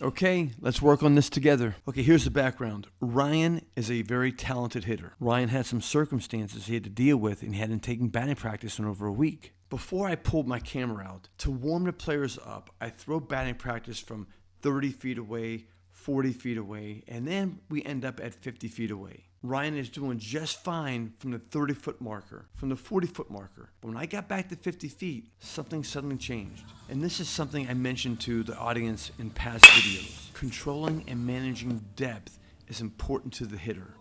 Okay, let's work on this together. Okay, here's the background. Ryan is a very talented hitter. Ryan had some circumstances he had to deal with, and he hadn't taken batting practice in over a week. Before I pulled my camera out, to warm the players up, I throw batting practice from 30 feet away, 40 feet away, and then we end up at 50 feet away. Ryan is doing just fine from the 30-foot marker, from the 40-foot marker. But when I got back to 50 feet, something suddenly changed. And this is something I mentioned to the audience in past videos. Controlling and managing depth is important to the hitter.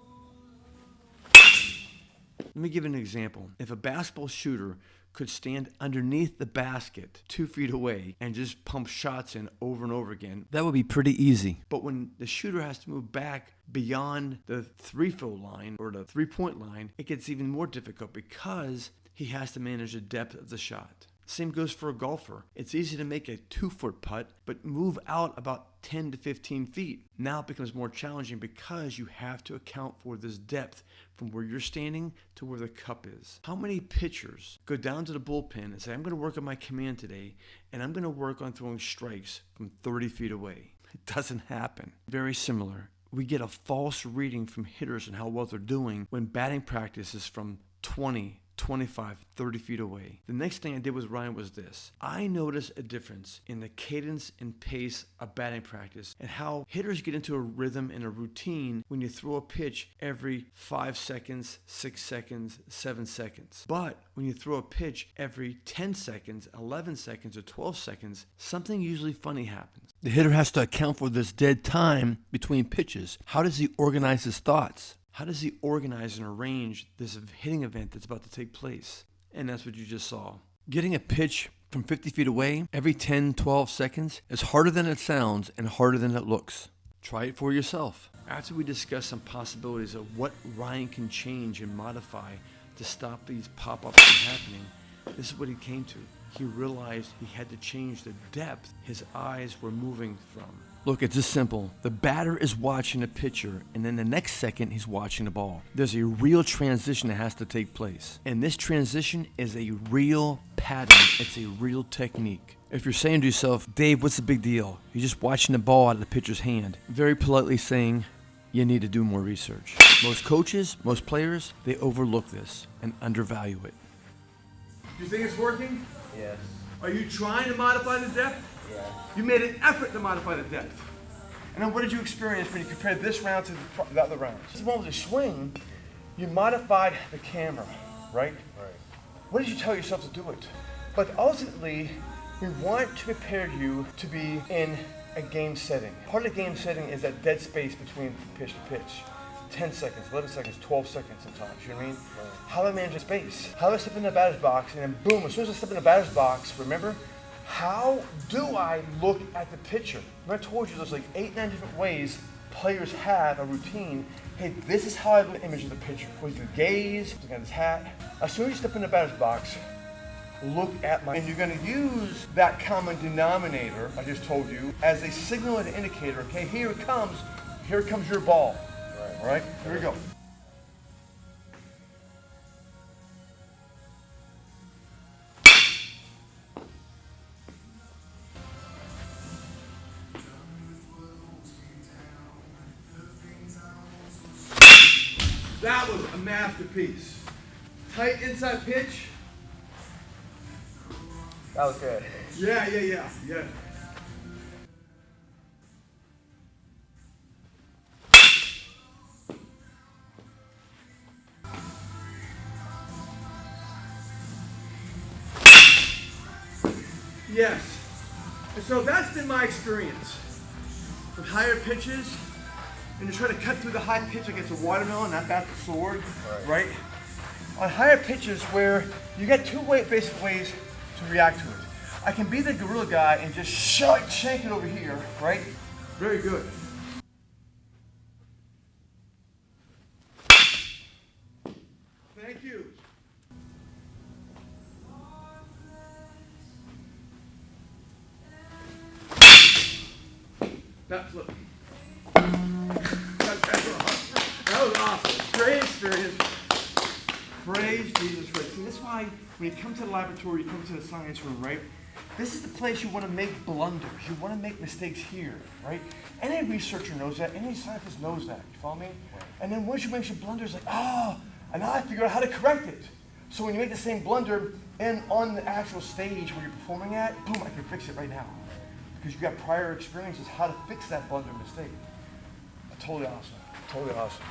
Let me give an example. If a basketball shooter could stand underneath the basket 2 feet away and just pump shots in over and over again, that would be pretty easy. But when the shooter has to move back beyond the 3-throw line or the 3-point line, it gets even more difficult because he has to manage the depth of the shot. Same goes for a golfer. It's easy to make a 2-foot putt, but move out about 10 to 15 feet. Now it becomes more challenging because you have to account for this depth from where you're standing to where the cup is. How many pitchers go down to the bullpen and say, I'm going to work on my command today, and I'm going to work on throwing strikes from 30 feet away? It doesn't happen. Very similar. We get a false reading from hitters and how well they're doing when batting practice is from 20, 25, 30 feet away. The next thing I did with Ryan was this. I noticed a difference in the cadence and pace of batting practice and how hitters get into a rhythm and a routine when you throw a pitch every 5 seconds, 6 seconds, 7 seconds. But when you throw a pitch every 10 seconds, 11 seconds, or 12 seconds, something usually funny happens. The hitter has to account for this dead time between pitches. How does he organize his thoughts? How does he organize and arrange this hitting event that's about to take place? And that's what you just saw. Getting a pitch from 50 feet away every 10, 12 seconds is harder than it sounds and harder than it looks. Try it for yourself. After we discuss some possibilities of what Ryan can change and modify to stop these pop-ups from happening, this is what he came to. He realized he had to change the depth his eyes were moving from. Look, it's just simple. The batter is watching a pitcher, and then the next second, he's watching the ball. There's a real transition that has to take place. And this transition is a real pattern. It's a real technique. If you're saying to yourself, Dave, what's the big deal? You're just watching the ball out of the pitcher's hand. Very politely saying, you need to do more research. Most coaches, most players, they overlook this and undervalue it. Do you think it's working? Yes. Are you trying to modify the depth? Yeah. You made an effort to modify the depth. And then what did you experience when you compared this round to the other rounds? This one was a swing. You modified the camera, right? Right. What did you tell yourself to do it? But ultimately, we want to prepare you to be in a game setting. Part of the game setting is that dead space between pitch to pitch. 10 seconds, 11 seconds, 12 seconds sometimes, you know what I mean? Right. How do I manage the space? How do I step in the batter's box and then boom, as soon as I step in the batter's box, remember, how do I look at the pitcher? Remember I told you there's like 8, 9 different ways players have a routine. Hey, this is how I look at the image of the pitcher. We do gaze, look at his hat. As soon as you step in the batter's box, look at and you're gonna use that common denominator I just told you as a signal and indicator. Okay, here comes your ball. Right. All right, here we go. That was a masterpiece. Tight inside pitch. That was good. Yeah. Yes. And so that's been my experience with higher pitches. And you try to cut through the high pitch against a watermelon, not that sword, right? On higher pitches where you got two basic ways to react to it. I can be the gorilla guy and just shank it over here, right? Very good. Thank you. That flip. That was awesome. Great experience. Praise Jesus Christ. See, that's why when you come to the laboratory, you come to the science room, right? This is the place you want to make blunders. You want to make mistakes here, right? Any researcher knows that. Any scientist knows that. You follow me? And then once you make your blunders, like, and now I figure out how to correct it. So when you make the same blunder and on the actual stage where you're performing at, boom, I can fix it right now. Because you got prior experiences how to fix that blunder mistake. Totally awesome. Totally awesome.